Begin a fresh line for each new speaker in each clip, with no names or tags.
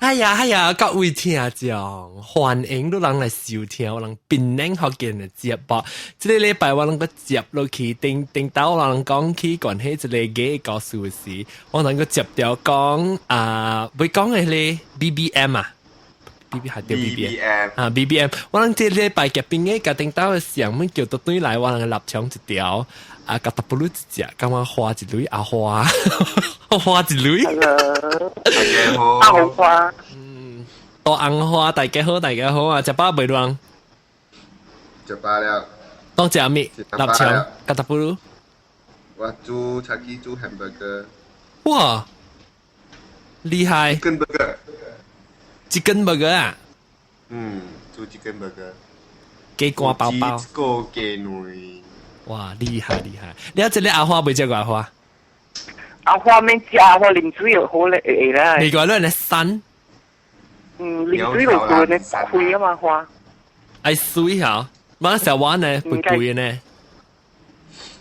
哎呀，各位聽眾，歡迎都人來收聽，我人檳榔學見嘅節目。這個禮拜我能夠接落去，定到我人講起關係這個嘅告訴時，我能夠接掉講會講嘅咧 BBM 啊。BB 係叫 BBM 啊 BBM， 我諗這禮拜嘅邊嘅定到嘅上面叫到對來，我能立場一條甲達不如一隻，咁我花一類花，我花一類。
大家好，阿紅花，
大紅花，大家好啊！食飽未啷？
食飽了。
當食咩？立場甲達不如。
我煮茶記煮 hamburger。
哇，厲害！
chicken
burger。chicken burger 啊？
煮 chicken burger。
雞肝包包。
個雞內。
哇，厲害！你這個阿花未食過阿花？
阿花免食，阿花啉水又好咧會啦。
你講咧山？
啉水就做咧開啊嘛花。
愛水嚇，馬上玩呢，背背呢。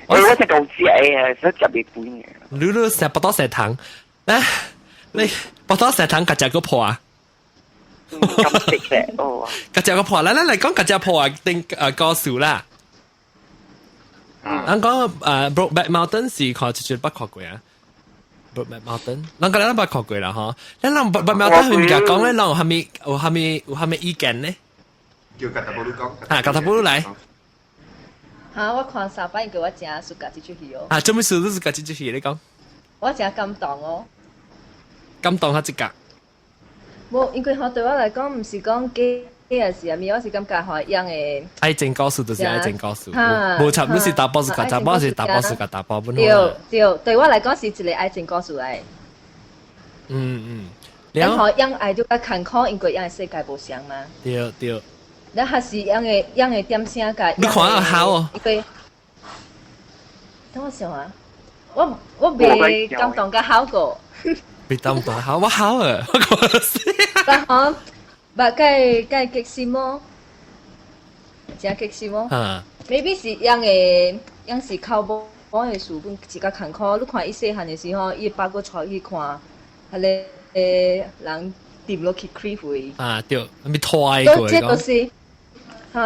我食豆豉誒，所以食袂背嘅。
你食不多食糖，你不多食糖，夾隻個破啊！
咁食嘅哦。
夾隻個破，嚟講夾隻破啊，定個數啦。咱講Brokeback Mountain 是看出不看過啊 ？Brokeback Mountain， 咱講咱不看過啦嗬。咱讓 Brokeback Mountain 佢唔講咧，讓有係咪意見呢？
叫格達布魯講。
格達布魯嚟。
嚇！我看三擺叫我真暑假這出戲哦。
做咩事都是這出戲你講？
我真感動哦。
感動下一個。
冇，因為對我來講，唔是講幾嘅事啊，咪我是感覺係樣嘅。
愛情故事就是愛情故事，無差，你是打波是打波，是打波是打波本。
對，對我來講是一個愛情故事嚟。然後樣愛就較坎坷，因為樣嘅世界無相嘛。
對。
你還是樣嘅點聲個。
你看啊好哦。
等我想下，我未感動個好過。
未感動好，我好啊，我講先。
但係唔該激心咯，真激心咯。maybe 是樣是靠幫嘅書本自家看課。你看伊細漢嘅時候，伊爸個出去看，係咧人掂落去開會。
對，咪拖過。
這都是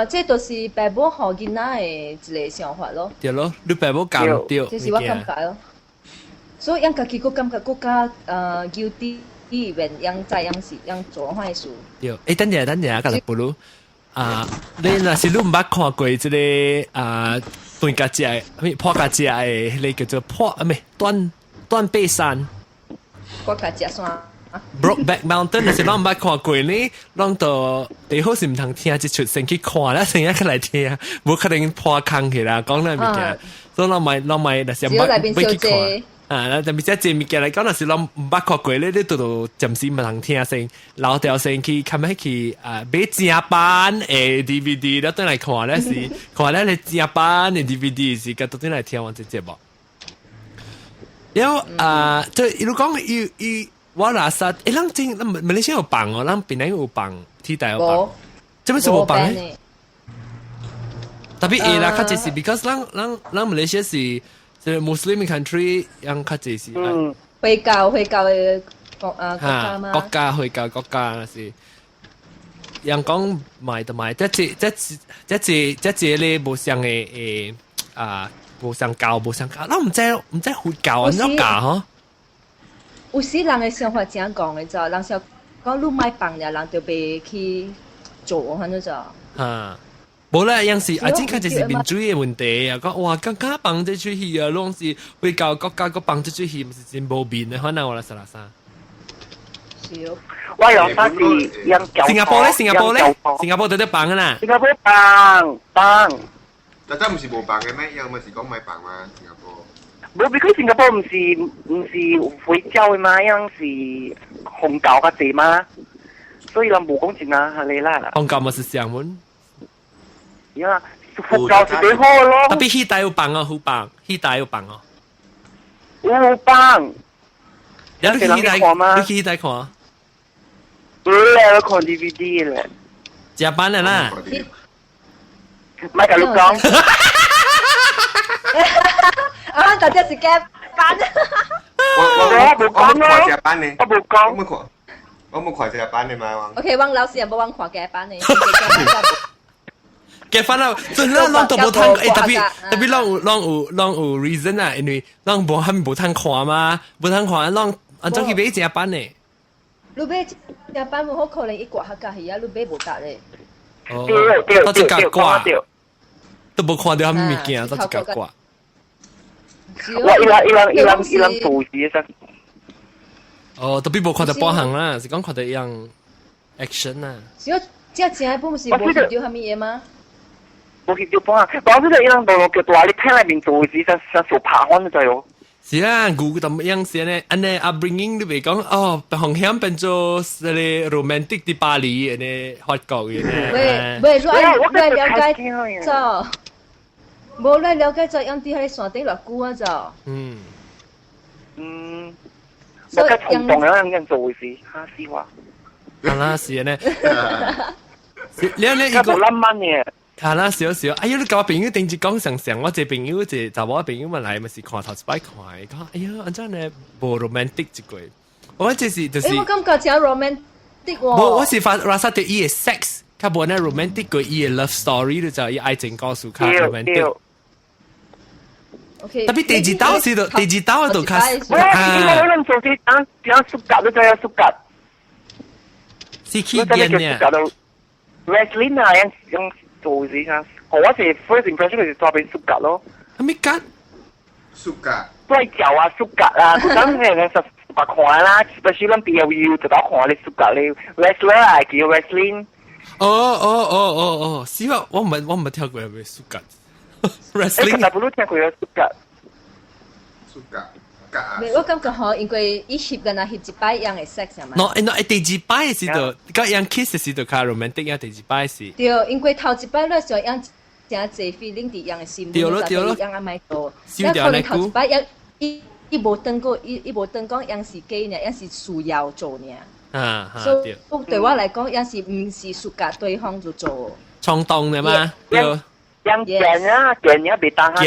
這都是爸母學囡仔嘅一個想法咯。
對咯，你爸母講對，
這是我感覺咯。所以樣家己個感覺更加guilty。醫院樣在樣是樣做壞事。
對，等陣，甲達不如你若是你唔捌看過即個斷家姐，破家姐誒，你叫做斷背山。
破家姐山。
Brokeback Mountain 若是咱唔捌看過呢，咱就最好是唔通聽一出先去看啦，先去來聽，無可能破坑去啦，講咱物件，所以咱咪若是唔去看。但係即係物件嚟講，若是咱唔捌看過咧，你都暫時唔通聽先，留條先去看咩去買正版嘅 DVD，แล้ว等嚟看咧是看咧你正版嘅 DVD 是個到底嚟聽完隻節目。然後就一路講伊我拉薩，咱真馬來西亞有辦哦，咱檳榔有辦，替代有辦，做咩事冇辦咧？特別啦，較濟是 because 咱馬來西亞是。即係 Muslim country 樣較濟是，
回教嘅國家嘛，
國家回教國家是，樣講買就買，即咧無相嘅無相教，咱唔知佛教安怎教嗬？
有時人嘅想法點講嘅就，人想講你買房嘅人就被去做，反正就。
冇啦，有時真係就是民主嘅問題啊！講哇，更加幫得出去啊，攏是會教國家個幫得出去，唔是真無面嘅，可能我啦啥啦啥。
是哦，我有啥是
新加坡咧，新加坡都得幫嘅啦。
新加坡幫。
但真唔是無幫嘅咩？有咪是講買幫嘛？新加坡。
冇，because 新加坡唔是回教嘅嘛，樣是紅教嘅地嘛，所以人冇講真啊，係你啦。
紅教咪是上門。
呀，佛教是最好咯。
特別希大有幫啊，好幫，希大有幫哦。
有幫。
有你希大看嗎？你希大看？
唔係，我看 DVD 咧。
加班啦啦。
咪同你講。
啊，大家是加班。
我冇講咯。我冇講。我冇看這班的嘛。
OK，汪老師又冇汪看嘅班呢？
嘅翻啦，真啦，啷都冇睇，特別啷有 reason 啊，因為啷冇係冇睇看嘛，冇睇看，啷按照佢俾隻班呢？
你買隻班冇好可能一掛下架係啊，你買冇得咧。
哦，
對，
都一架掛，都冇看到係咩物件，都一架掛。
哇！伊人做事啫。
哦，特別冇看到半行啦，是講看到一樣 action 啊。
只有這隻本唔是冇掉係咩嘢嗎？
冇去掉半行，講真係伊人到叫大，你聽裏面做事實受拍開就係。
是啦，古咁樣先咧，安尼 upbringing 你咪講哦，紅響變做嗰啲 romantic 啲巴黎嗰啲法國嘅咧。
喂，亂了解咗，冇亂了解咗，樣啲喺山頂落久啊就。
我嘅衝動有人做事，嚇死我！
係啦，是咧。你一個
諗乜嘢？
係啦，少少。哎呀，你教我朋友定住講成，我隻朋友就我朋友問嚟，咪是看頭一擺看，講哎呀，安怎呢無 romantic 一句。我這是就是。
我感覺真 romantic 喎。
我是發拉薩對伊嘅 sex，較無呢 romantic 過伊嘅 love story 就係伊愛情故事較 romantic。Okay. 特別第二刀是度，第二刀度較。
我諗做啲點樣縮格都真係縮格。
是起見嘅。
Wrestling 啊，樣做事啊，我是 first impression 就是做俾縮格咯。
係咪格？
縮格。
都係腳啊，縮格啊，咁係人實白看啦，especially 咱 BLU 就打看你縮格你 wrestler 啊，叫 wrestling。
哦，是啊，我唔係跳過係縮格。wrestling
但係不聽過有縮格。
縮格。
我感覺嗬，因為伊翕嘅那翕一擺樣嘅 sex 係嘛？
第二擺是度，個樣 kiss 是度較 romantic 啊，第二擺是。
對，因為頭一擺咧就樣真濟 feeling 啲樣嘅心，
對咯，
樣阿咪多。但可能頭一擺樣伊無登過，伊無登講樣是基呢，樣是需要做呢。所以對我嚟講，樣是唔是屬格對方就做。
衝動嘅嘛，對。
見啊被打下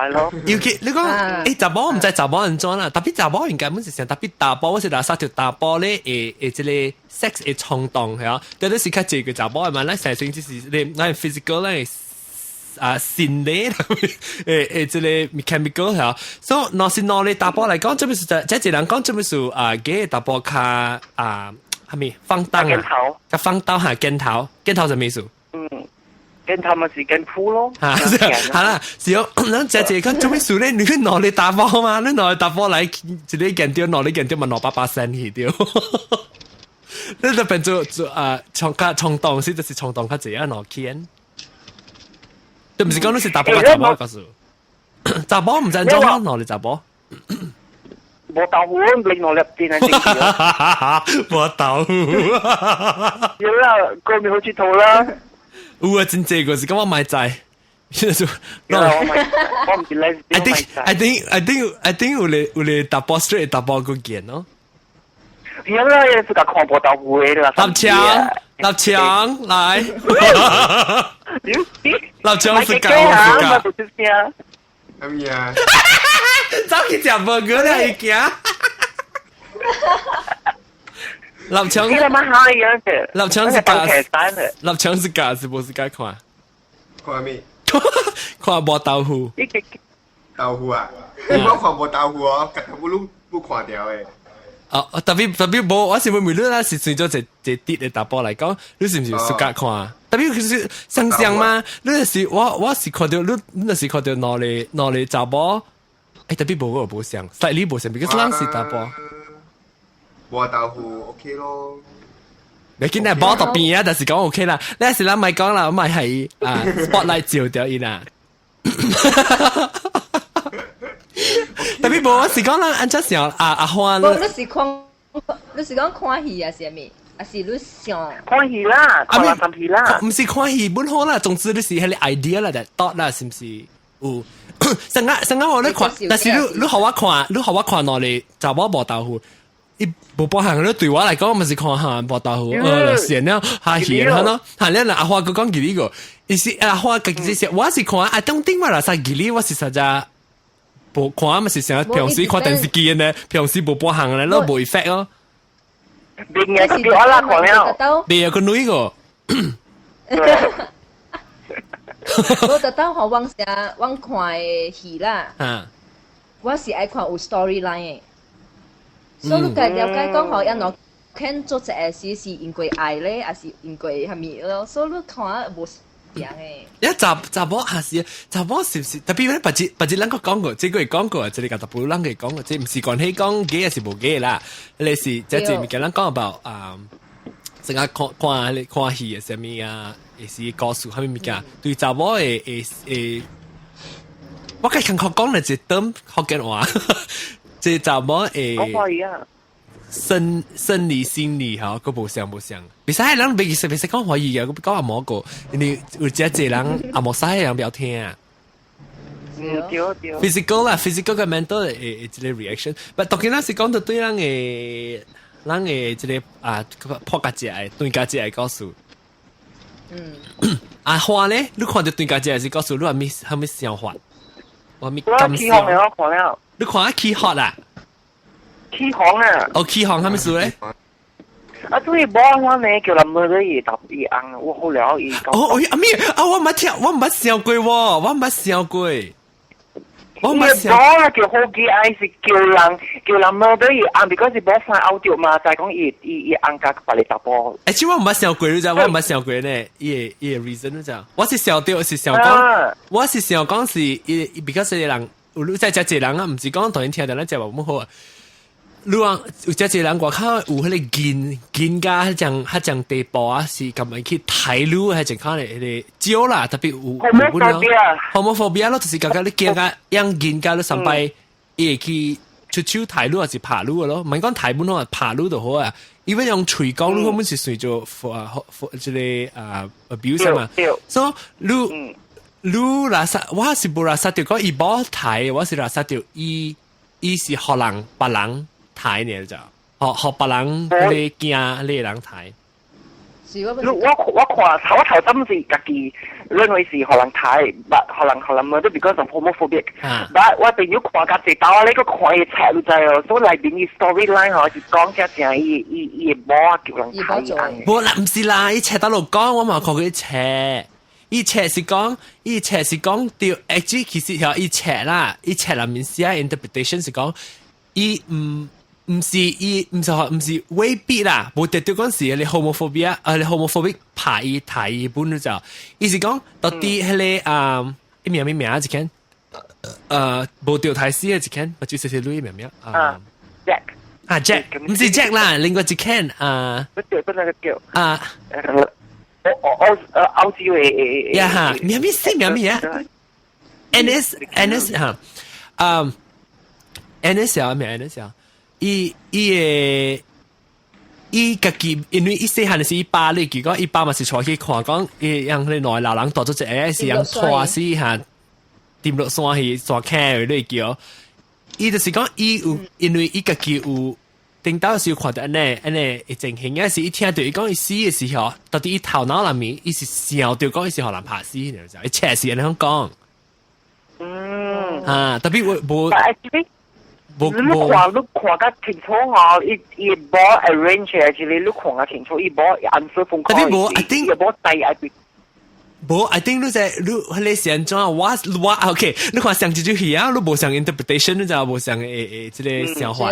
咯。尤其你講，誒查某唔知查某人做啦，特別查某應該本是成特別打波，我是拿三條打波咧，即個 sex 嘅衝動係啊，但係是較濟個查某係嘛，咱成成就是你咱 physical 咧心理即個 mechanical 係啊，所以若是攞你打波嚟講，這邊是即係人講，這邊是嘅打波較係咪放蕩啊？較放蕩嚇鏡頭係咩意思？
跟他們是跟鋪咯，
係啦，是有咱姐姐講做咩事咧？你去攞你打波嘛？你攞你打波嚟，一你見到攞你見到咪攞8%去掉，你就變做衝動先，就是衝動較濟啊攞錢，對唔是講你是打波查某，告訴查某唔正宗咯，攞你查某。
冇豆腐，另外入邊係正嘅。
冇豆腐。
有啦，過面好似套啦。
有啊，真濟個是咁我買債。
我唔知你。
I think 有你打波 straight 打波個件咯。
有啦，有時間看波豆腐嘅啦。
立槍來。立槍是假。
咁呀。
走去食burger啦，已經。立槍，
你媽好樣嘅。
立槍是假，立槍是假，是不是假看？
看咩？
看無豆腐。
豆腐啊？你冇看無豆腐哦，根本不看掉誒。
哦，特別冇，我是問你啦，是算咗一啲嘅打波嚟講，你是唔是暑假看？特別佢想象嘛，你是我是看到你是看到攞嚟查波，特別冇想，slightly冇想，because 咱是打波。
無豆腐 OK 咯。
你見係波特邊啊，但是講 OK 啦。你是咱咪講啦，我咪係spotlight 照掉伊啦。特別冇，我是講啦，按照上阿歡。
你是講看戲啊，是咪？還是你想
看戲啦，看垃圾戲啦。
唔是看戲本好啦，總之你是迄個 idea 啦，但 thought 啦，是唔是？有。成日我咧看，但是你學我看落嚟，就我無豆腐。伊無包含咧，對我嚟講，咪是看下無豆腐，成了下鹹嚇咯。下咧阿花佢講幾呢個，伊是阿花佢只是我是看，I don't think 我啦曬幾呢，我是實在無看，咪是成日平時看電視機呢，平時無包含咧，咯無 effect 咯。
邊嘅佢叫我啦狂了，
你有個女個，
我特登學往下往看嘅戲啦，我是愛看有 storyline 嘅，所以你家了解講好，因我看做這個事是因為愛咧，還是因為係咪咯？所以你看無定嘅。
一集波還是集波是唔是？特別咧，白節兩個講過，即係佢講過，即係特別兩個講過，即係唔是講起講幾還是無幾啦。你是即係咪講咱講 about 成日看戲嘅什麼啊？是告訴係咪物件？對集波誒，我計看講咧，就等福建話，即係集波誒。
講華語啊。
生理心理嚇，個無相，別使人別使講華語啊，講阿毛個，你有隻人阿毛使人表聽啊。
對。
physical 啦 ，physical 嘅 mental 誒即個 reaction，但當然啦是講到對人即個破家姐對家姐告訴。話咧，你看到對家姐是告訴你係咪想法？我咪感受。你看下起學啦。
起航啊！
哦，起航係咪事咧？
對，冇我呢叫人冇得嘢特別硬，我好了伊。
阿咪我唔聽，我唔想過喎，我唔想過。我唔想。
冇叫好幾愛是叫人冇得嘢硬，because 是冇翻out 掉嘛，就係講伊硬格把你打波。
其實我唔想過，你知我唔想過呢，伊 reason 你知，我是想到是想講，我是想講是because 啲人，你在只人啊，唔是講當然聽到咱只話唔好啊。你話有隻人外口有迄個見家迄種地步啊，是咁樣去睇路，係淨可能迄個少啦，特別有homophobia 咯，就是講你見家樣見家你上擺，伊會去出手睇路還是爬路嘅咯，唔係講睇本咯，爬路就好啊。因為用嘴講，你可能是隨做即個abuse 嘛，所以你拉薩，我是冇拉薩掉講伊冇睇，我是拉薩掉伊是學人別人。睇呢就學別人你驚你人睇。
我頭真是家己認為是可能睇，可能冇得 because of homophobic。但我哋要看家己到你個看嘅冊你知哦，所以裏邊嘅 storyline 嗬是講只正伊冇叫人睇。
冇啦，唔是啦，伊冊到度講，我冇看過伊冊。伊冊是講掉 actually 其實係伊冊啦，伊冊裏面寫 interpretation 是講伊唔是未必啦，冇特別講是你 homophobia， 你 homophobic 排伊睇伊本就，伊是講到底迄個名啊，一間無條台詩嘅一間，或者是女名Jack，Jack，唔是 Jack 啦，另外一間
不那個叫澳洲嘅
呀哈，名啊 ，NS 哈，NS 啊，NS 啊。伊家己，因為伊細漢時伊爸咧，結果伊爸嘛是出去看講，伊讓佢內老人大咗隻，是讓拖死下，掂落山去山坑咧叫。伊就是講伊有，因為伊家己有，頂到時看到安尼情形，有時伊聽到伊講伊死嘅時候，到底伊頭腦裏面，伊是想到講伊是互人拍死，你知道？伊確實安尼講。特別無。
你看得清楚哦，伊冇 arrange actually，你看得清楚，伊冇 answer phone call，伊冇第二句。
冇 ，I think 你迄個是安怎？我 OK， 你看上一句戲啊，你無上 interpretation，你知無上即個想法。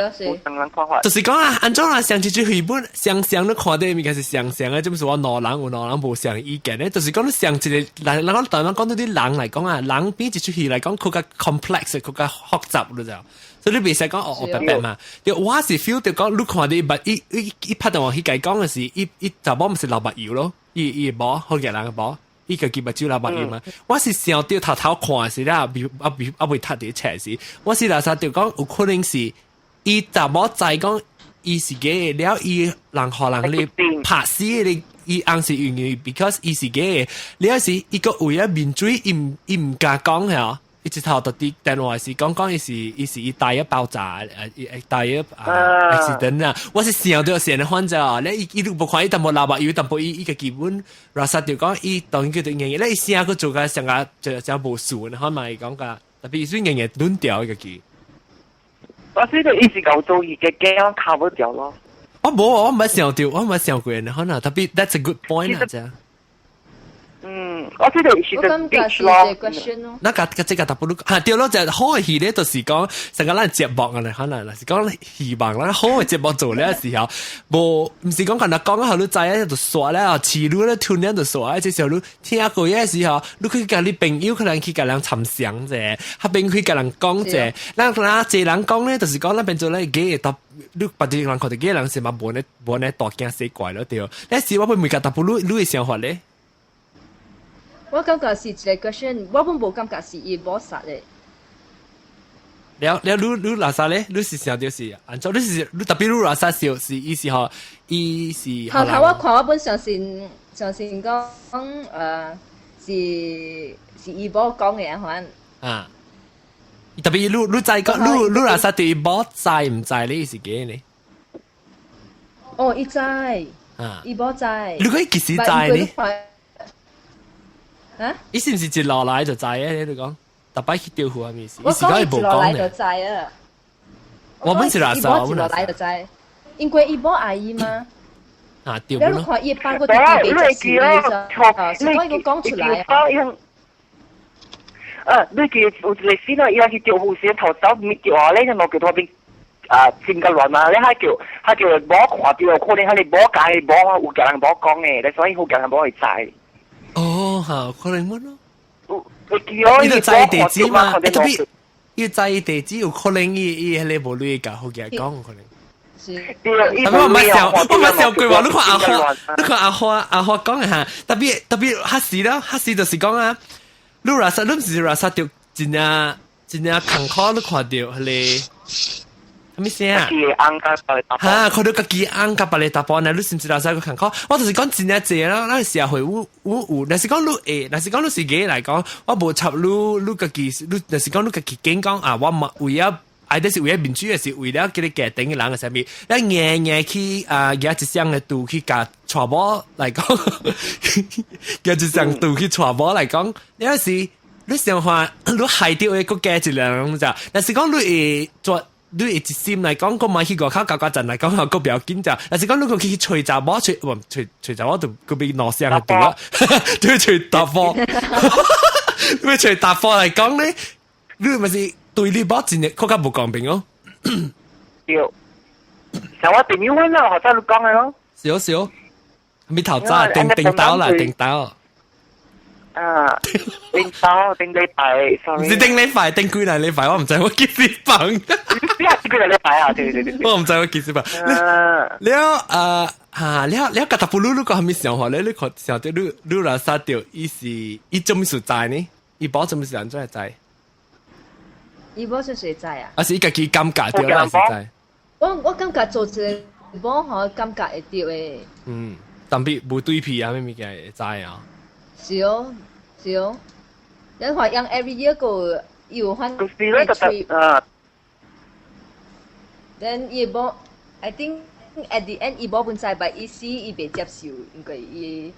就是講啊，安怎啊？上一句戲本上你看到物件是上嘅，即係說我人無上意見咧。就是講你上一個，嗱，講台灣講到啲人嚟講啊，人比一出戲嚟講，佢較 complex， 佢較複雜，你知。所以你別使講白白嘛。我是 feel 到講，你看到伊拍到我去講嘅時，伊就冇唔是老白油咯，伊冇好嘅人嘅冇。伊個佢目睭老白油嘛，我是想到頭看時啦，未睇啲冊時，我是來實就講有可能是伊就冇在講伊是嘅，了伊人可能你拍死你，伊硬是願意 because 伊是嘅，了是伊個為咗面嘴，伊唔敢講係。一直頭到啲電話是講伊大一爆炸，大一accident 啊！我是想到成日看咋，你伊都冇看伊淡薄喇叭，伊淡薄伊個基本，然後就講伊當然叫做硬嘢，你成日佢做嘅成日就無數，可咪講噶，特別算硬嘢斷掉一個機。
我知道伊是搞做伊嘅驚 cover 掉咯。
我唔係想到，我唔係想過人可能特別 that's a good point 啊，啫。
我知道是
我感覺是
咯。
question 咯。
那即個特別嚇對咯，就好嘅戲咧，就是講成個咱節目啊咧，可能是講希望咱好嘅節目做咧時候，唔是講可能講好你知啊，就說咧，詞路咧突然就說啊，即時候你聽過嘅時候，你去甲你朋友可能去甲人參詳者，下邊去甲人講者，咱這人講咧，就是講咱變做咧幾個你把啲人看到幾個人是嘛無呢大驚死怪咯對，那時我會每個特別你嘅想法咧。
我感覺是一個 question，我本無感覺是伊冇殺嘅。
你拉薩咧？你是想到是按照你特別你拉薩是伊是嗬，伊是。
頭我看我本上線講是伊冇講嘅款。
啊，特別你知講你拉薩對伊冇知唔知咧？是幾呢？
哦，伊知。
啊，
伊冇知。
你講幾時知呢？
啊！
伊是唔是一落來就知啊？你講，特別去釣魚係咪事？
我講伊一落來就知啊。
我本是拉薩，
我本落來就知，因為伊冇阿姨嘛。
啊，釣
魚咯。你看伊班嗰啲特別就是，所以我講出來啊。
你記有一個時咯，伊係去釣魚時頭走滅掉啊！你就冇叫佢邊真個亂啊！你係叫冇看到，可能係你冇講，冇有人冇講嘅，你所以有人冇去知。
哦，好，可能乜咯？
你
就知地址嘛？特別要知地址，有可能伊你無你教好嘅講可能。我唔係想句話，你看阿花講嘅嚇，特別黑市啦，黑市就是講啊，你拉薩，你唔是拉薩掉真正坎坷，你看到係咩聲啊？嚇，看到個幾安甲巴嚟打波呢？你是唔是拉薩個坎坷？我就是講真正濟啦，那時候會有，但是講你但是講你自己嚟講，我無插你個幾，你但是講你個幾驚講啊，我唔為咗。I 啲是為咗民主，係是為咗叫你夾頂嘅人嘅上面，你夜去有一箱嘅度去夾傳播嚟講，有一箱度去傳播嚟講，有時你想話你害掉一個價一兩就，但是講你做你一心嚟講，個買去個口搞陣嚟講，個比較緊就，但是講你個去隨雜波隨雜波就個俾攞箱嘅度啦，都隨搭貨，你隨搭貨嚟講咧，你咪是。對你冇真係更加唔公平哦。
有，像我朋友嗰個學生講嘅咯。
少，咪頭渣定刀啦，定刀。
啊，定刀定禮拜 ，sorry。
你定禮拜定幾耐禮拜？我唔知我幾時放。
邊係幾耐禮拜啊？對。
我唔知我幾時放。你個特步你個係咪想法咧？你個想到你拉薩掉，伊做咩事在呢？伊保做咩事人真係在？
伊冇是誰知啊？
啊是伊家己感覺對啦，是在。
我感覺做一個冇好感覺會對誒。
特別無對比啊，咩物件會知啊？
是哦。你話用 every year 個有翻 then 伊冇 ，I think at the end 伊冇本在by 意思伊袂接受，因為伊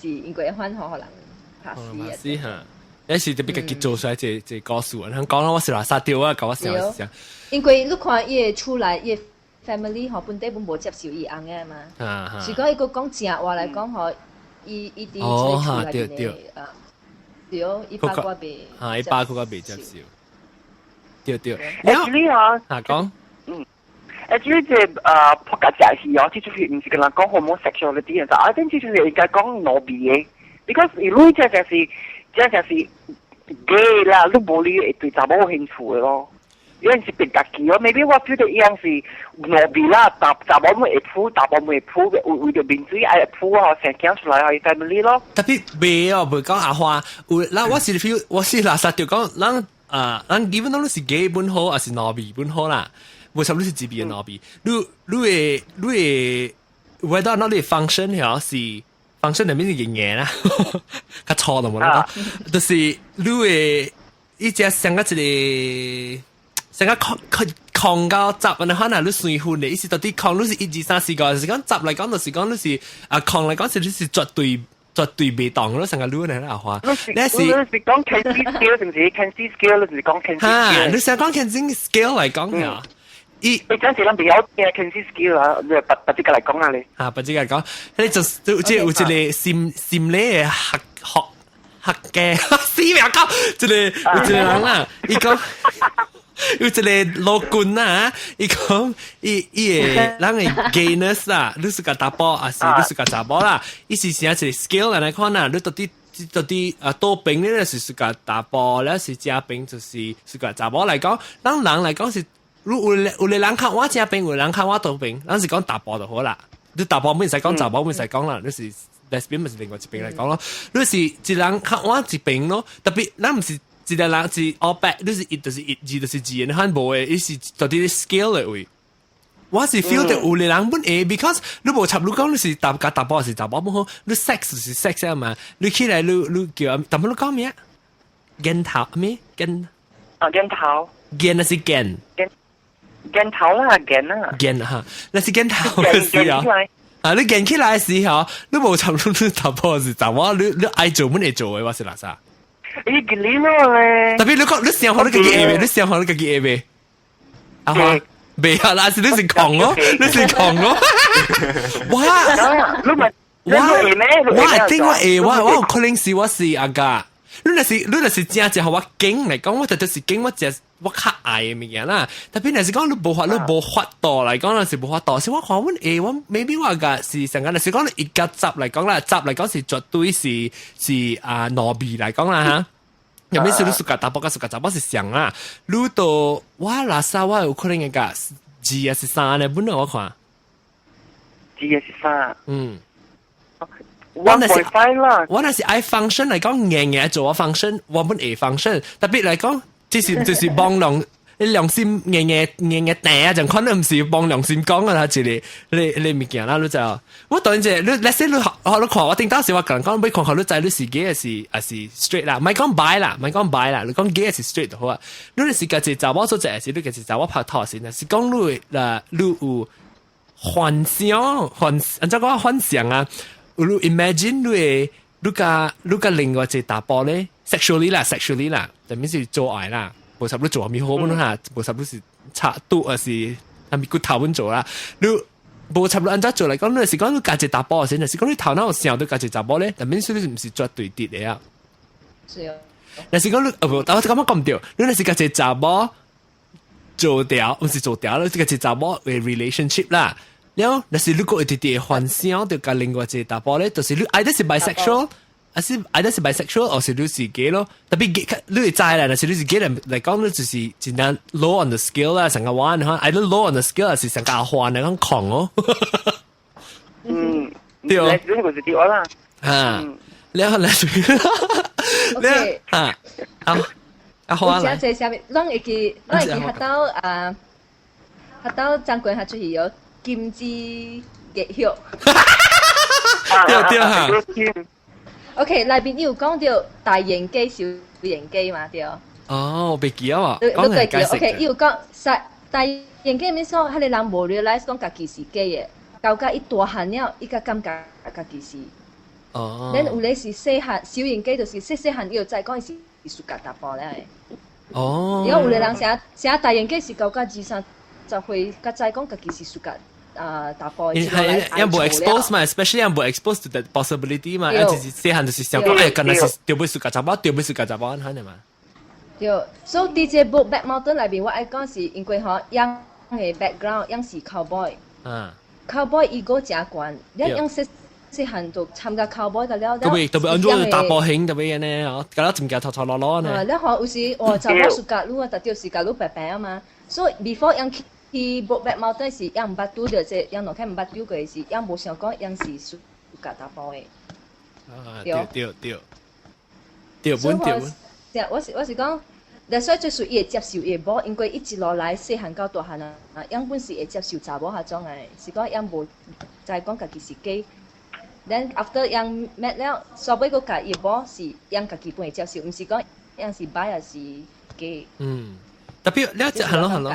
是因為翻好人拍死
啊。有時特別家己做出來這故事，佢講啦，我是拉薩掉啊，搞我想想。
因為你看伊出來，伊 family 嗬本地本無接受伊翁嘅嘛。是講伊個講正話嚟講嗬，伊啲出來嘅對，伊八卦袂。
伊八卦袂接受。對。
Actually 啊，
講。
Actually 即仆街食戲哦，即係唔是跟人講 homosexuality，但係真係應該講 no bi 嘅 ，because 如果即係 gay 啦，你冇理由對查某有興趣嘅咯。有陣時變家己咯 ，maybe 我覺得一樣是羅比啦，查某咪會鋪，查某咪會鋪，為咗面水愛鋪嗬，成講出來係 family 咯。
特別未哦，唔講阿花，嗱我是拉薩就講，咱基本都是 gay 本好，還是羅比本好啦，冇錯，你是自閉嘅羅比，你為到那你 function 係是。function 入面是嘢啦，較錯咯冇啦，就是你會一隻成個成個抗到集，你可能你隨婚嘅，意思到啲抗你是1、2、3、4個，是講集嚟講就是講你是抗嚟講是你是絕對未當咯，成個女嚟啦話，
你是講 Kenzie scale 定是 Kenzie scale，你是講 Kenzie scale？
你想講 Kenzie scale 嚟講呀？
你真是咱比較嘅 consider skill 啊，把這個嚟講啊你。
把這個嚟講，你就即係有一個心理嘅學嘅死命講，有一個人啦，伊講有一個老君啊，伊講伊個人嘅 gayness 啊，你是個查甫還是你是個查某啦？伊是寫一個 skill 來看啊，你到底多邊咧是個查甫，咧是加邊就是個查某來講，人來講是。有的人看我這邊，有的人看我嗰邊，咱是講大波就好啦。你大波唔使講，查某唔使講啦。你是 lesbian 咪是另外一邊嚟講咯。你是一人看我一邊咯，特別咱唔是一個人是 all back，你是一就是一，二就是二，你看無誒，伊是到底 skill 嘅位。我是 feel 到有的人本誒 ，because 你無插你講你是大波是查某唔好，你 sex 是 sex 啊嘛，你起來你叫，但係你講咩？鏡頭咩？鏡
頭。
鏡係是鏡。
鏡頭啦，鏡啊！
鏡嚇，那是鏡頭嘅時候。啊，你鏡起來嘅時候，你無插你查甫是查某，你愛做乜嘢做嘅，我是哪啥？
你見你咯咧。特別
你講，你想好你自己會，你想好你自己會。啊哈，未啊，那是你是狂咯，你是狂咯。哇！我係定我會，我有可能是我是阿家。你若是正正互我勁嚟講，我就是勁，我較愛嘅物件啦。特別若是講你無法度嚟講，是無法度。是我看阮我 maybe 我個是成個，若是講你一個集嚟講啦，集嚟講是絕對是糯米嚟講啦嚇。入面是你สุก大波，สุก雜波是上啦。你到我拉薩我有可能嘅個2還是3咧，本來我看。
2還是3？
嗯。
1.5啦，
我那是愛 function 嚟講，硬做我 function，我本會 function。特別嚟講，就是幫良心硬定啊，就可能唔是幫良心講啊，即係你物件啦，你就我當然你 let's say 你看我聽到時我可能講，你看你知你是 gay 還是 straight 啦，唔係講 bi 啦，你講 gay 還是 straight 就好啊。你是個係查某所做係，你個係查某拍拖先啊，是講你有幻想，按照講幻想啊。你 imagine 你個另外一個打波咧 sexually 啦，就面是做愛啦，無插你做咪好本嚇，無插你是插肚還是係咪骨頭本做啦？你無插你按照做嚟講，你是講你價值打波先，是講你頭腦有想到價值打波咧，但面是你唔是絕對啲嚟啊。
是啊。
但是講你我咁樣講唔對，你是價值打波做掉，唔是做掉，你價值打波嘅 relationship 啦。了，那是如果一啲啲幻想，就甲另外一個打波咧，就是你愛的是 bisexual，還是愛的是 bisexual，或是你是 gay 咯。特別 gay，你會知啦，那是你是 gay 嚟講，你就是盡量 low on the scale 啦，成個玩嚇，愛得 low on the scale 是成個幻嚟講狂咯。
嗯，
對哦，
呢個是對我啦。
啊，แล้ว好啊。
即係下面，咱會記學到張quyền學出去有。金枝結血，
對嚇。
OK，內邊有講到大型機、小型機嘛，對。
哦，我未記啊，
講係解釋。OK，有講大型機面說，迄個人無 realize 講家己是 gay 嘅，到甲伊大漢了，伊個感覺家己是。
哦。
咱有咧是細漢，小型機就是細漢，伊就知講伊是屬家大波咧。
哦。
因為有個人寫大型機是到甲23就會甲知講家己是屬家。打波，
係有冇 expose 嘛 ？especially 有冇 expose to that possibility 嘛？有時細漢就是想講，哎，可能是掉杯雪茄雜包，掉杯雪茄雜包，係咪嘛？
對，
所以啲隻 book Back Mountain 裏邊，我愛講是因為嗬，樣嘅 background 樣是 cowboy， cowboy 伊個真懸，你樣細漢就參加 cowboy 嘅了，特
別按照打波興特別嘅呢，哦，搞到真嘅拖拖攞攞呢。
你學有時我就我暑假，如果特別是假如白白啊嘛，所以 before 樣。去Brokeback Mountain是樣唔捌拄着即樣落開唔捌拄過是樣無想講樣是屬家打波嘅。
對，本對。
我是講，但所以最屬伊會接受伊無，因為一直落來細漢到大漢啊，樣本是會接受查某下種嘅，是講樣無就係講家己是gay。Then after 樣 met 了，所尾個家伊無是樣家己本會接受，唔是講樣是bi還是 gay。
嗯，特別了解，hello。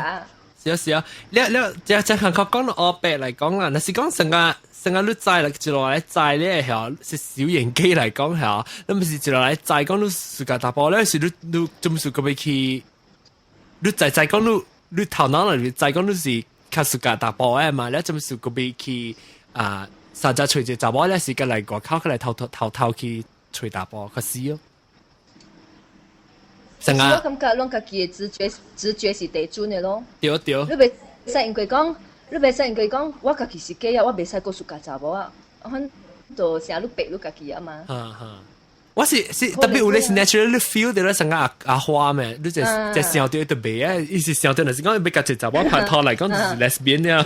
是啊，你即係韓國講到我白嚟講啦，那是講成個你摘嚟一落來摘咧係是小型機嚟講係，你唔是一落來摘講你暑假打波咧，是你做咩事咁樣去？你摘講你頭腦裏再講你是較暑假打波誒嘛，你做咩事個別去實際隨住查某咧是個嚟外口個嚟偷去吹打波，可惜哦。成啊！
我感覺攏家己嘅直覺是最準嘅咯。
對。你
袂使因為講，我家己是假啊，我袂使個暑假查某啊，阮就成日逼你家己啊嘛。
我是特別有咧是 naturally feel 到咧成個阿花咩，你就想到特別啊，伊是想到那是講要甲一查某拍拖嚟講就是 lesbian 啊。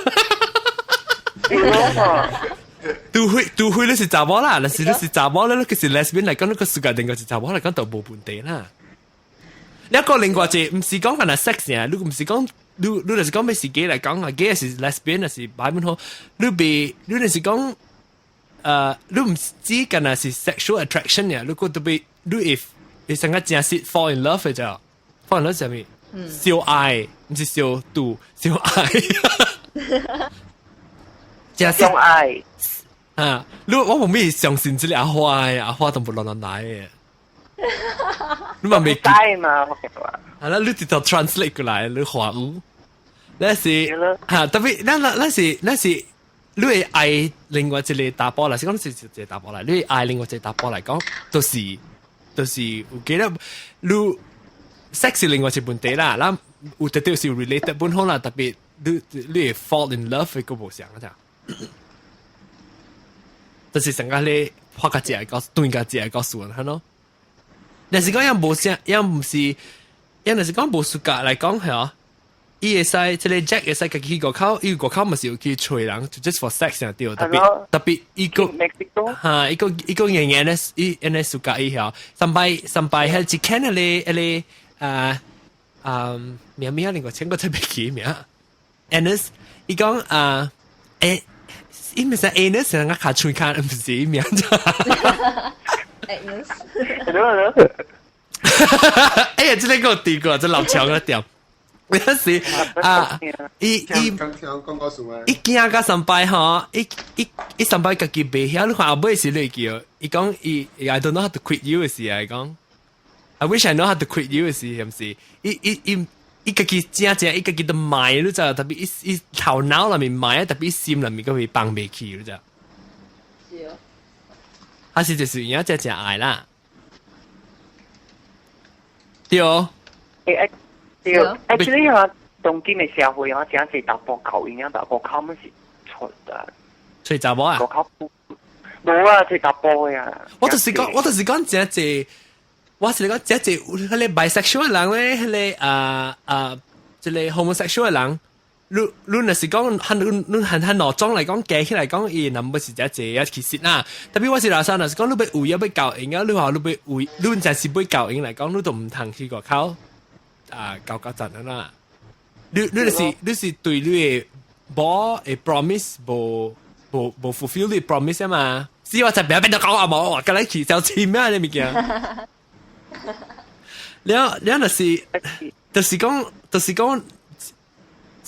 都會你是查某啦，但是你是查某咧，你是 lesbian 嚟講，你個暑假定個是查某嚟講就冇問題啦。你一個另外一唔是講緊係 sex 啊，你唔是講你就是講咩是 gay 嚟講啊 ，gay 是 lesbian 是擺滿好，你就是講你唔知緊係是 sexual attraction 啊，你個特別你 if 你成個正式 fall in love 嘅啫 ，fall in love 係咩？小愛唔是小度，小愛，正式
愛
啊！我冇咩相信這個阿花都冇亂來嘅。你嘛未
知嘛？
係啦，你直頭 translate 過來，你華語，那是嚇特別，那是你會愛另外一個打波啦，是講是一個打波啦，你會愛另外一個打波嚟講，就是有記得你 sex 是另外一個問題啦，嗱有特別是 related 本好啦，特別你會 fall in love 嘅個無相啊，就是成個你拍個字嚟講，對個字嚟講算係咯。但是講又無啥，又唔是，因為是講無暑假嚟講係啊，伊會使即個 Jack 會使家己個口，伊個口咪是有去吹人 ，just for sex 啊對，特別伊個嚇，伊個樣樣咧，伊咧暑假伊嚇，上擺係只看咧名另外請個特別記名 ，Anus， 伊講伊咪係 Anus 係我卡吹卡唔是名咋。哎呀，這個我聽過，這老強嗰條，嗰時伊驚甲上擺吼，伊上擺家己袂曉，你看後尾是你叫，伊講伊 I don't know how to quit you 嘅事啊，伊講 I wish I know how to quit you 嘅事，係唔是？伊家己正，伊家己都賣，你知道，特別伊頭腦裏面賣，特別心裏面個會放袂起，你知道？還是就是人家正愛啦。對，
對，actually 啊，當今嘅社會啊，真係打波球，而家打波球乜是錯的。
吹查波啊？
冇啊，吹打波呀。
我就是講真係，我是講真係，嗰啲 bisexual 嘅人咧，嗰啲即係 homosexual 嘅人。你若是講很老莊嚟講，計起嚟講，伊能不是只只啊，其實啦。特別我是老生，若是講你要為要教應啊，你話你要為你真是要教應嚟講，你都唔通去個口教陣啦。你是對你嘅冇誒 promise 冇 fulfill 你 promise 啊嘛。只話就唔要變到講話冇，話咁你起手錢咩你物件？你若是就是講。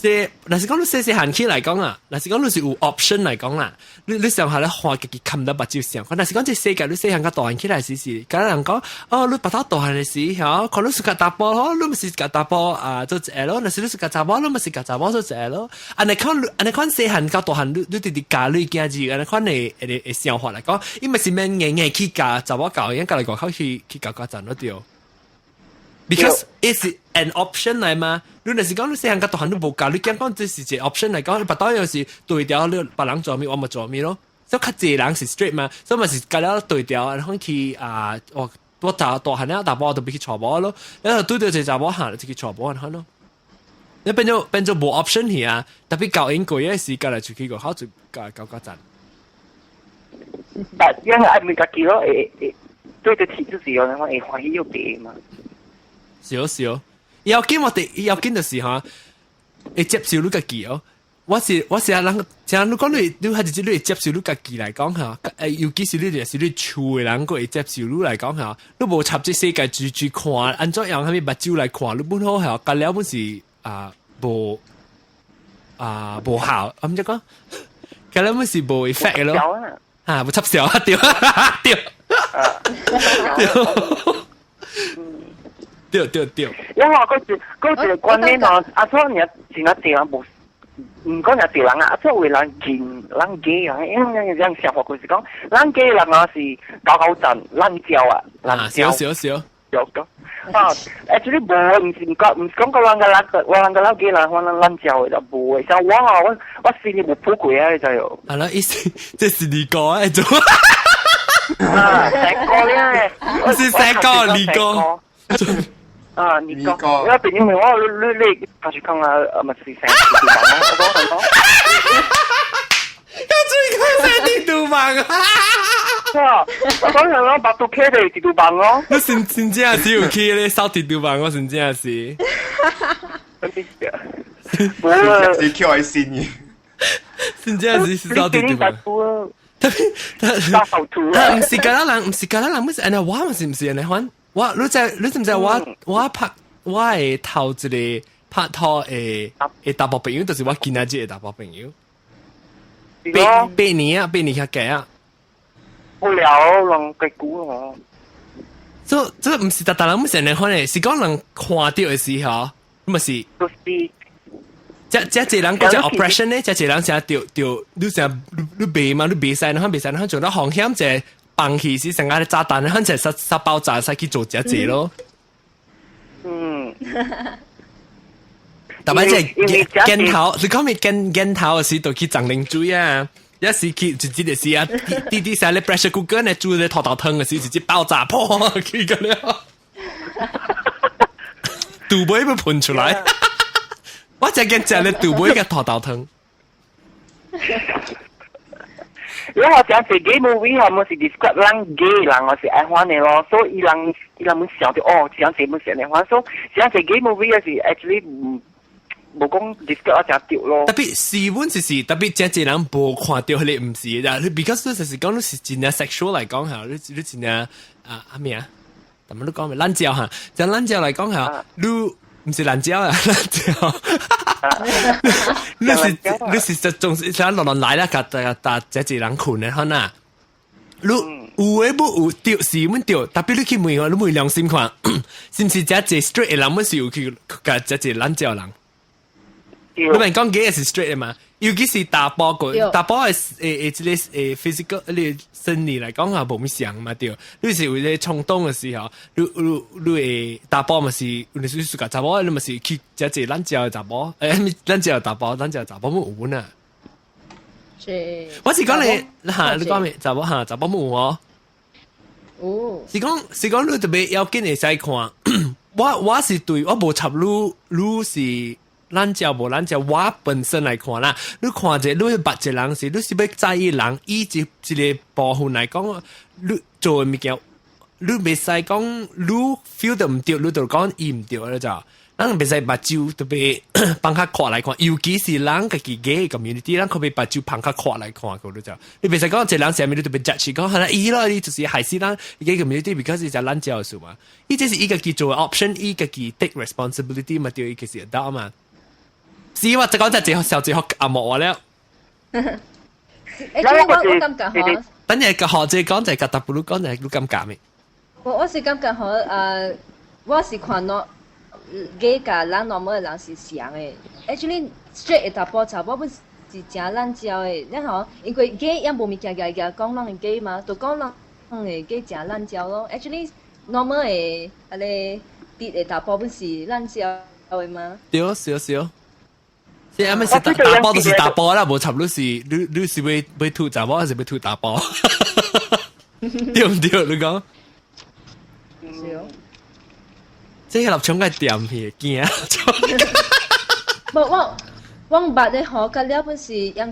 即係，若是講你細漢起嚟講啊，若是講你是有 option 嚟講啦，你上下咧看自己冚得目睭上，若是講即世界你細漢個大漢起來時，咁人講哦，你白頭大漢嘅時，嚇，可能是個打波咯，你咪是個打波做一咯，若是你是個查某，你咪是個查某做一咯。安尼看細漢個大漢，你哋啲家女家己，安尼看你想法嚟講，伊咪是免硬去教查某教，因隔離個口去教陣咯對。Because it's an option 嚟嘛，你若是講你細漢個大漢你無教，你驚講這是一個 option 嚟講，你白當有時對調你別人做咩，我咪做咩咯。所以較濟人是 straight 嘛，所以咪是隔了對調，然後去我大漢咧打波就俾佢傳波咯，然後對調就查某行就去傳波看咯。你變咗冇 option 去啊，特別教英國嘅時間嚟出去個好就教陣。
但因為係咪家己咯？對得起自己哦，然後歡喜又俾嘛。
少，要緊就是嚇，會接受你家己哦。我是人，像你講你係直接你接受你家己嚟講嚇，尤其是你是你厝嘅人，佢會接受你嚟講嚇，你無插這世界住看，安怎樣係咪目睭來看，你本好嚇，隔了本是無效，咁就講，隔了本是無 effect 嘅咯，無插小對。對。
因為嗰個觀念咯，阿叔你前一地人冇，唔講有地人啊，阿叔會人見人機啊，因為有時候佢是講人機人啊是搞陣人教啊，人教。
少。
有個啊，actually 冇，唔是講個人嘅老機人，我人教就冇，像我心裡冇鋪過啊，就有。
係啦，意思即係你講誒做。
啊，石哥咧，
我是石哥，你哥。
啊，你哥，因為因為你拍住講啊，咪是石我講。
佢最開始地圖棒啊！
我講人咯，白到 K 地地圖棒咯。
你真正是有 K 咧，掃地圖棒，我真正是。
冇啊，
你 Q 係先嘅。
真正是掃地圖棒。
打後圖啊！
唔是㗎啦人，唔是㗎啦人，唔是人哋玩，唔是人哋玩。你知唔知我拍我係頭一個拍拖誒大波朋友，就是我今仔日嘅大波朋友。八年較計啊！
無聊，人計估我。
這唔是大人唔是人看嘅，是講人看到嘅時候，唔係。
都是。
這人嗰隻 operation 咧，這人成日掉，你成你背嘛，你背曬，你背曬，你做到航險就放棄是成個炸彈，你就殺爆炸，使去做這咯。
嗯。
特別即係鏡頭，你講咪鏡頭嘅時就去撞靈珠啊！一時去就只係時啊，啲曬你 pressure cooker 咧煮你頭湯嘅時直接爆炸破佢咁樣，肚杯會噴出來。我只見食你肚杯嘅頭湯。
因為我講是 gay movie，我是 describe 人 gay 人，我是愛歡嘅咯，所以人們想到哦，這樣是冇想嚟歡，所以這樣是 gay movie 嘅是 actually 冇講 describe 我只掉咯。
特別是本是特別這人冇看到佢哋唔是嘅，你 because 你就是講你是真係 sexual 嚟講嚇，你真係咩啊？咁樣都講咪懶覺嚇，就懶覺嚟講嚇，你唔是懶覺啊，懶覺。你是總是想落來啦，但這人困嘅可能，你有誒冇有掉是唔掉？特別你去問我，你問良心看，是唔是這 straight 嘅人，唔是有去個這懶覺人？你咪講嘅係 straight 嘅嘛？尤其是打波個，打波係即係physical 你生理嚟講係冇乜想嘛對。你是有啲衝動嘅時候，你打波咪是，你是暑假打波，你咪是去只懶覺打波，懶覺打波冇換啊。我是講你嚇，你講咩？打波嚇，打波冇哦。哦。是講你特別要緊嘅使看，我是對我無插你是。懶覺無懶覺，我本身來看啦，你看者，你去捌一人是，你是要在意人以一個部分來講，你做嘅物件，你袂使講你 feel 得唔對，你就講伊唔對咧就，咱袂使目睭特別放較闊來看，尤其是人家己嘅 community，咱可別目睭放較闊來看個就，你袂使講一人上面你特別 judge 講，係啦，伊咯，你就是害死咱嘅 community，because 就懶覺數嘛，伊這是伊個己做 option，伊個己 take responsibility 嘛，對伊個是得嘛。是話就講就小學阿莫話了。
我感覺嗬，
等日個學姐講就係特別講就係你感覺咩？
我是感覺嗬，我是看到gay 甲人 normal 嘅人是像嘅。Actually straight 嘅查甫本是真懶覺嘅，然後因為 gay 也無物件講人係 gay 嘛，就講人係 gay 真懶覺咯。Actually normal 嘅嗰啲啲嘅查甫本是懶覺嘅嘛。
對，少。即係咪是打波就是打波啦，無插你是你是要吐查波還是要吐打波？對唔對？你講？即係立場嘅點去驚。
我唔捌咧，嗬，隔了本是養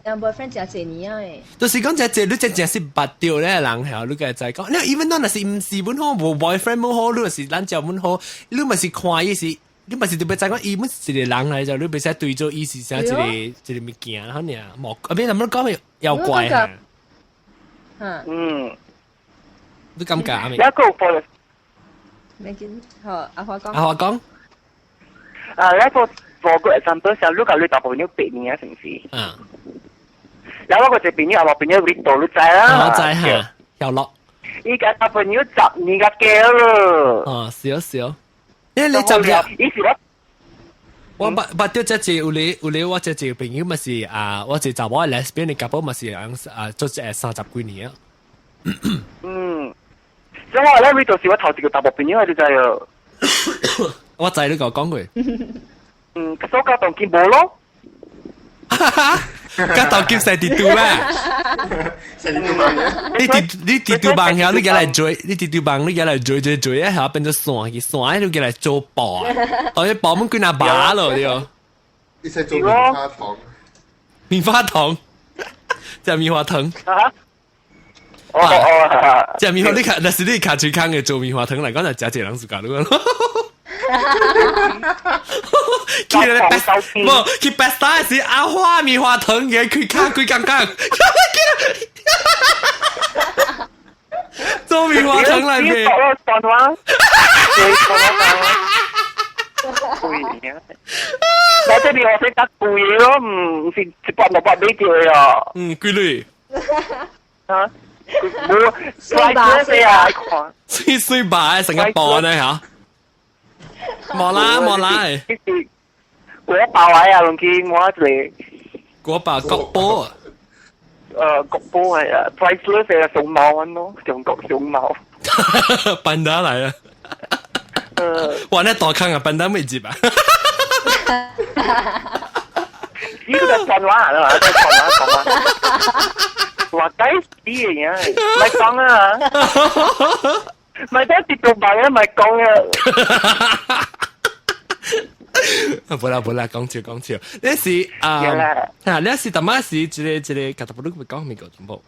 boyfriend 真濟年啊誒。
就是講你真是捌掉咧人係，你個再講，你 even though 那是唔是本好，無 boyfriend 本好，你是懶覺本好，你咪是看伊是。你咪是特別在講，伊本是一個人來就，你別使對做伊是啥一個物件，好呢？莫啊邊咁樣講咪妖怪啊！你感覺啊？
一個for
咩叫？好，阿華講。
阿華講。
一個 for good example，像你講你大朋友8年啊，成時。有一個就朋友阿話朋友你到你知啦。
我知嚇，有落。
依家大朋友10年嘅嘅咯。
少。因為你就
了，以前
我捌到只隻有你我只隻朋友咪是我是查某 lesbian 你夾波咪是做30幾年啊。
所以我咧呢度是我頭一個大部朋友你知啊。
我知你講過。
所加當見冇咯。
加當見細啲度咩？
細啲度棒嘅。
你啲度棒後你嘅嚟追，你啲度棒你嘅嚟追一下變咗線你嘅嚟做薄啊！當然薄咁佢拿把咯啲。
你識做棉花糖？
棉花糖，就棉花糖。即係棉花，但是你卡最坑嘅做棉花糖嚟講就真係人自家咯。佢咧冇，佢 best 係阿花棉花糖嘅，佢剛剛做棉花糖嚟嘅。
我這邊我識得攰嘢咯，唔是一百六百幾條呀。
幾類？
啊？冇衰咗死啊！
衰吧，成個磅咧嚇。冇啦。果爆啊，龍記冇一嚟。果爆角波啊！
角波係啊 ，priceless 係熊貓咁咯，中國熊貓。
笨蛋嚟啦！哇！那大坑啊，笨蛋未接啊！
呢個就順話啦，即係順話。話雞啲嘢，咪講啊！咪得跌到白啊，咪講啊！
冇啦，講笑。呢是呢是特麼是一個格特布魯講咩個全部？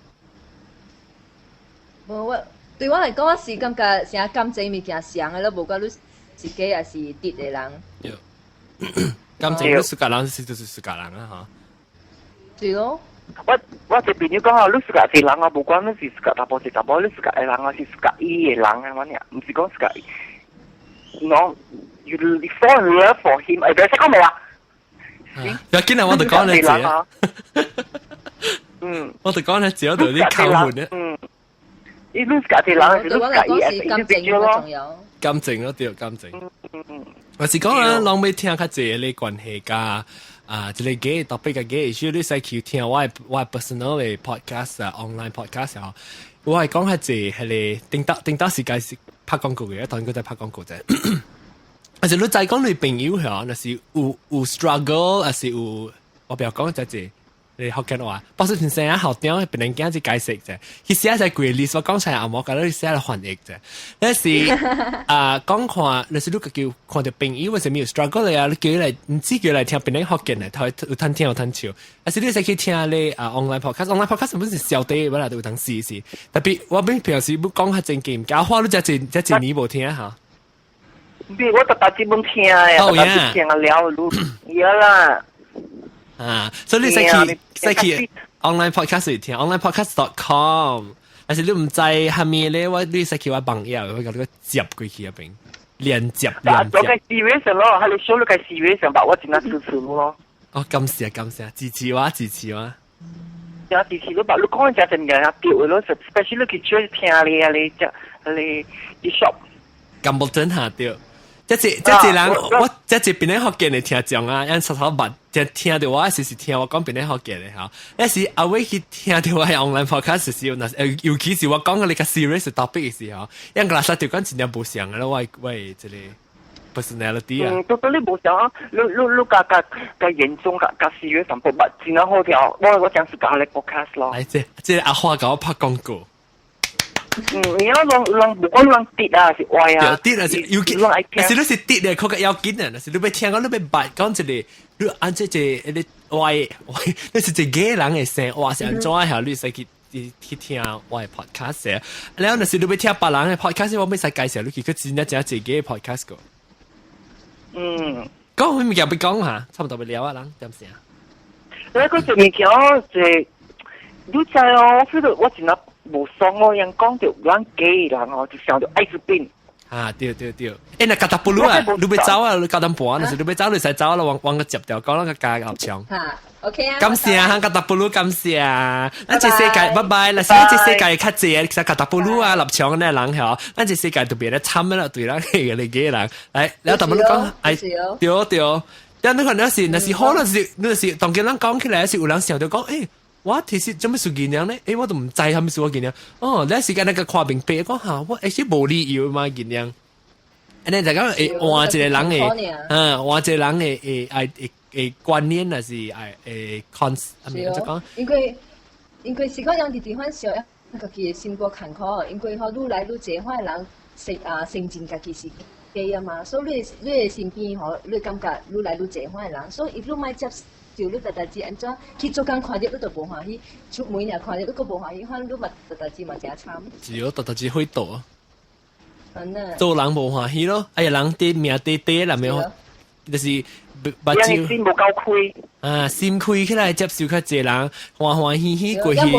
我對我嚟講，我是感覺成日感情物件像嘅咯，無講你自己也是跌嘅人。
感情你自家人是就是自家人啊嚇。
對咯。我這邊要講啊，你自家係人啊，無關你是自家大波是大波，你自家係人啊，是自家伊嘅人啊，乜嘢？唔是講自家。No, you fall in love for him。誒，識講未啊？
有見啊，我哋講你字啊。我哋講你字嗰度啲扣門咧。
你自家係人，
對我嚟講是感情嘅重要。
感情咯，對感情。我是講啊，啷尾聽較濟你關係㗎。即係嘅 topic 嘅 issue，你使去聽我 personal 嘅 podcast 啊 ，online podcast 啊，我係講下字係你定得時間是拍廣告嘅，當然佢在拍廣告啫。但是你再講你朋友嚇，那是有 struggle，還是有我不要講隻字，你學緊話，不是平時啊學點別人講只解釋啫，佢寫在貴歷，我講出來阿冇覺得你寫嚟翻譯啫。但是講看，那是你叫看到朋友或者沒有 struggle 嚟啊，你叫嚟唔知叫嚟聽別人學緊嚟，佢有聽有聽笑。但是你使去聽你online podcast，online podcast 本是小弟，我嚟都有當試試。特別我平時要講下正經，教花都只你冇聽下。
我特基本聽呀，特聽啊聊路，有啦。
所以你使去 online podcast 嚟聽 onlinepodcast.com， 但是你唔知係咩咧，你使去我網頁，我講個接過去入邊，連接。
我嘅serious咯，係你 show 你嘅serious吧，我只能支持咯。
感謝，支持我。
有支持你吧，你講嘅就係人家屌咯 ，especially 你去追聽你 shop。
咁冇真下掉。即人，我即別人學嘅嚟聽講啊，因實實物就聽到我時聽我講別人學嘅嚟嚇，有時阿威去聽到我係 online podcast 時候，嗱尤其是我講嘅你個 serious topic 嘅時候，因個垃圾條講真係冇上嘅咯，喂，即係 personality 啊。
到你冇上啊，你個嚴重個 serious 上邊，真係好條，我講是講你 podcast 咯。
係即阿花搞拍廣告。
你要讓不管讓跌啊，是歪啊，
跌啊是要緊，但是你是跌咧，佢個要緊啊，但是你被聽講你被白講一個，你按這你歪，你是一個人嘅聲，哇是安怎啊？你使去聽我嘅 podcast 啊，然後那是你被聽別人嘅 podcast，我咪使介紹你去真正自己嘅 podcast 個。講佢咪又俾講下，差唔多咪聊啊，人點先啊？
那個就咪講就，你知哦，我覺得我真係。無爽哦，人講到咱假人哦，就想到艾滋病。
啊，對。誒，那格達布魯啊，你要走啊，你九點半，就是你要走，你使走啦，往個接掉，講那個加立場。
嚇 ，OK 啊。
感謝啊，格達布魯感謝啊，咱這世界拜拜，嗱，是這世界較濟，其實格達布魯啊立場呢人嗬，咱這世界特別咧慘啦，對啦，係你幾人，嚟，แล้ว但係你講，誒，對，但你看那是好，那是當見人講起來，是有人想到講，誒。我其實做咩事件樣呢？我都唔知係咪事件樣。哦，那時間那個跨病病講下，我係無理由嘛件樣。安尼就講換一個人嘅，換一個人嘅觀念還是cons，就講。
因為是講樣啲地方少，家己嘅生活坎坷，因為愈來愈濟，反人承認家己是基啊嘛，所以你嘅身邊你感覺愈來愈濟反人，所以愈莫接。就你代志安怎去做工看到你都無歡喜，出門也看到你個無歡喜，反正你嘛代志嘛真慘。只有代志會倒啊！做人無歡喜咯，哎呀，人啲命啲啦，咪好，就是把招。因為心無夠開。啊，心開起來接受較濟人，歡歡喜喜過去幾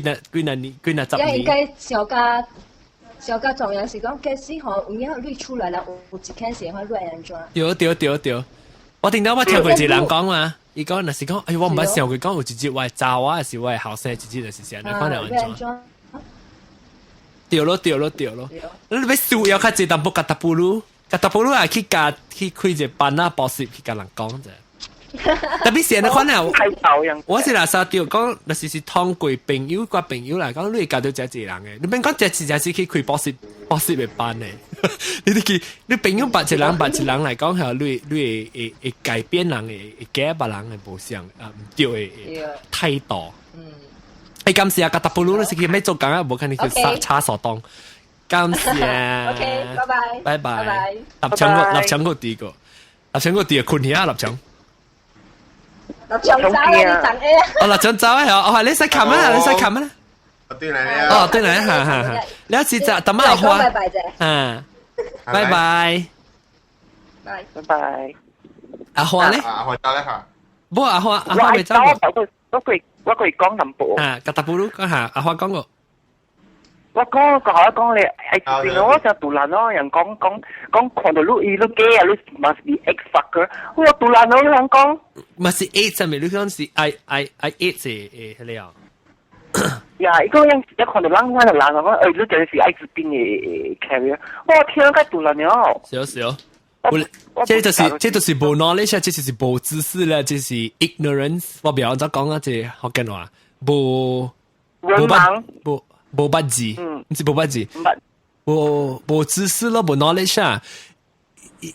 那10年。應該小家重要是講，假使吼有影你出來了，有一件事吼你安怎？對。我聽到我聽過一個人講嘛。伊講若是講，哎，我毋捌想過講有一日我查某還是我後生一日就是啥，你看了安怎？對咯。你要需要較濟淡薄格達布魯也去開一個班啊，補習去甲人講者。特別是你看了，我是嗱時調講，若是通過朋友來講，你會交到遮濟人嘅。你免講遮是去開補習嘅班嘅。你朋友別一人來講下，你會改變人嘅，會改別人嘅無相啊，唔對嘅態度。感謝格達布魯，你是去咩做工啊？無看你去叉手檔。感謝。OK，拜拜。立場個第個困起啊，立場。立場走啊！你等 A 啊！哦，立場走啊！哦，你使冚啊！
對嚟啦！
對嚟嚇！你一次就等乜花？拜拜啫！拜拜。阿花咧？
阿花走咧嚇？
不，阿花未走。
我可以講淡薄。
格達布魯講下，阿花講過。
我講你，係點我就杜蘭咯，人講看到你gay啊，你 must be X fucker。我杜蘭咯，人講。
must be X 係咪？你講是 I X 係你啊？
呀，一個人一看到人講你就係 X 邊嘅 carrier。我聽緊杜蘭咯。少。這就是無 knowledge，這就是無知識啦，這是 ignorance。我不要再講啊，這福建話無捌字，唔是無捌字，無知識咯，無 knowledge 啊。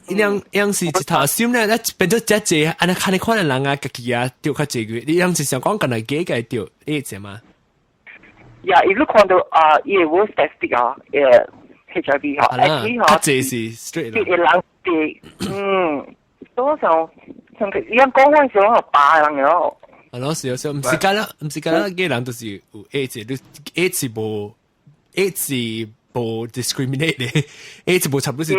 樣是一頭先咧，變咗只隻，安尼看你看人啊，家己啊丟較濟個，你樣是想講緊嚟幾個丟呢隻嘛？呀，如果看到伊個 worst test 啊，HIV 嚇，HIV 嚇，較濟是 straight 啦。多少像佢而家講嗰陣時我8人咯。係咯，
是，唔是㗎啦，嘅人都是有 AIDS，你 AIDS 無 discriminate 嘅 ，AIDS 無差不多是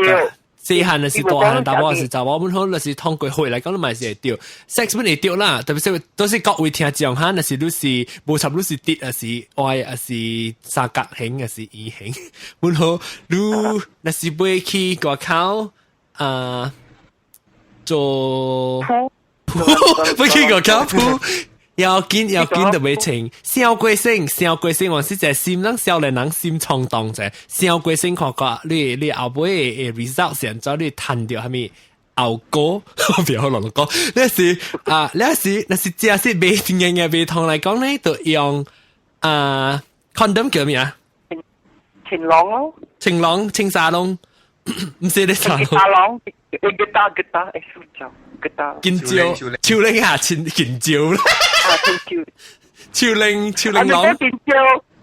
細漢的是大漢，大部是查某，本好就是通過會來講，你咪是會掉 ，sex 本會掉啦，特別是都是各位聽講下，那是你是無差不多是跌，還是歪，還是三角形，還是圓形，本好你那是會去外口。做不去個靠譜，要緊就袂停。小過性，我是只心人少年人心衝動者。小過性看看，你後尾嘅 result 現在你談到係咪後果？不要亂講。那是真是未經驗嘅未同嚟講咧，就用condom 叫咩啊？
情郎咯，
青沙龍。唔是你查咯，
吉他，
金蕉，超靈下金蕉啦，超靈郎，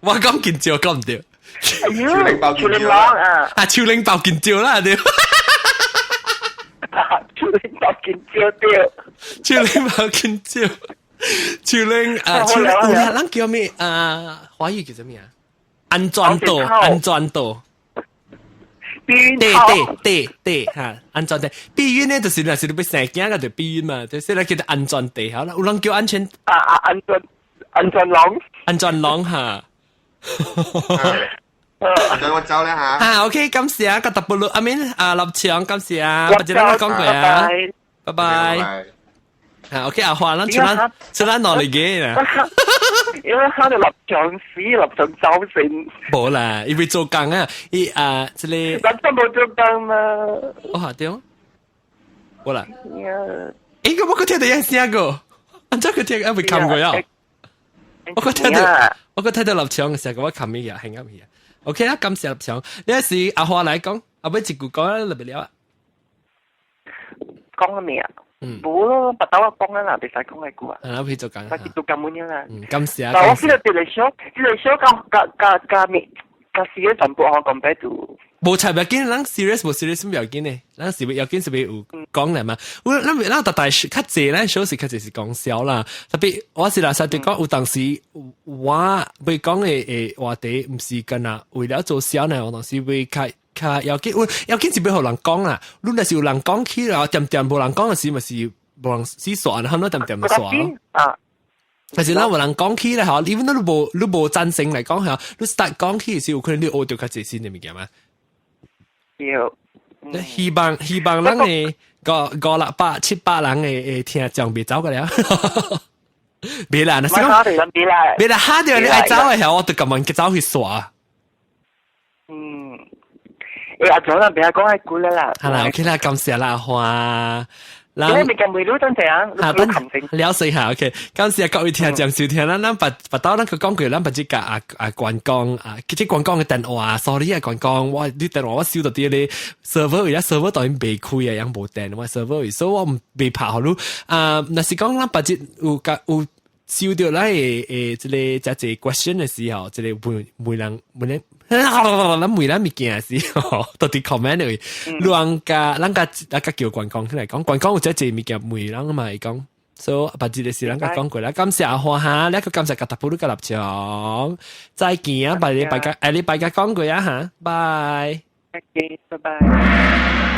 我講金蕉講唔掉，
超靈郎啊，
超靈爆金蕉啦掉，
超靈爆金蕉掉，
超靈爆金蕉，超靈人叫咩華語叫做咩啊？安全度。對嚇，安全地。避孕呢，就是那是你要生囝個就避孕嘛，就是那叫做安全地。好啦，有人叫安全
安全郎
嚇。
等我走啦吓。
啊 ，OK， 感謝啊，個特布魯阿面啊，立場感謝啊，或者咱講過啊，拜拜。啊，OK， 阿華，咱出咱落嚟嘅啊。
因為佢哋立場死，立場走成。
冇啦，因為做工啊，即係。
咱都冇做工嘛。
哦，對哦。冇啦。咁我聽到一聲個，安怎佢聽啊？未冚過呀？我聽到立場嘅時候，我冚咩嘢？係啱嘢。OK 啦，感謝立場。呢時阿華嚟講，阿尾一句講啦，特別了啊。
講咗未啊？冇咯，不嬲講啦，別使講嘅句啊。
啊，佢做緊。
佢做緊乜嘢啦？
感謝啊。
但我記得這個 show 加時嘅全部我講俾du。
冇差別緊，咱 serious 冇 serious 唔要緊呢，咱是要緊是要有講嚟嘛。咱特大較濟咧，小時較濟是講笑啦。特別我是啦，實際講有當時我未講嘅話題，唔是干啊，為了做笑呢，我當時會較要緊是要互人講啦。如果是有人講起啦，點無人講嘅時，咪是無人死算，很多點咪算啊。但是咱有人講起咧，嚇，你都無贊成嚟講嚇，你 start 講起嘅時候，可能你學到較濟先嘅物件嘛。希望咱嘅500、700人嘅聽眾別走嘅了，別啦，那是講別啦，下掉你愛走嘅時候，我就咁樣去走去耍。
阿總啦，別講係估啦。
係啦 ，OK 啦，感謝啦，花。
你咪咁每路真正啊，
了解下 OK， 感謝各位聽眾收聽啦，咱把到咱個講句，咱把只個關講即關講嘅電話 ，sorry 關講，我你電話我收到啲咧 server 而家 server 當然未開啊，樣冇電，我 server 所以我唔未拍好咯。那是講咱把只有收到咱即個即個 question 嘅時候，即個每人。咱每人物件是到底 comment 嚟，咱叫關講起來講，關講有只物件每人嘛嚟講，所以把這個事咱講過啦。感謝阿花哈，呢個感謝個特普魯個立場，再見啊！拜你拜個講過啊嚇，拜。
拜拜。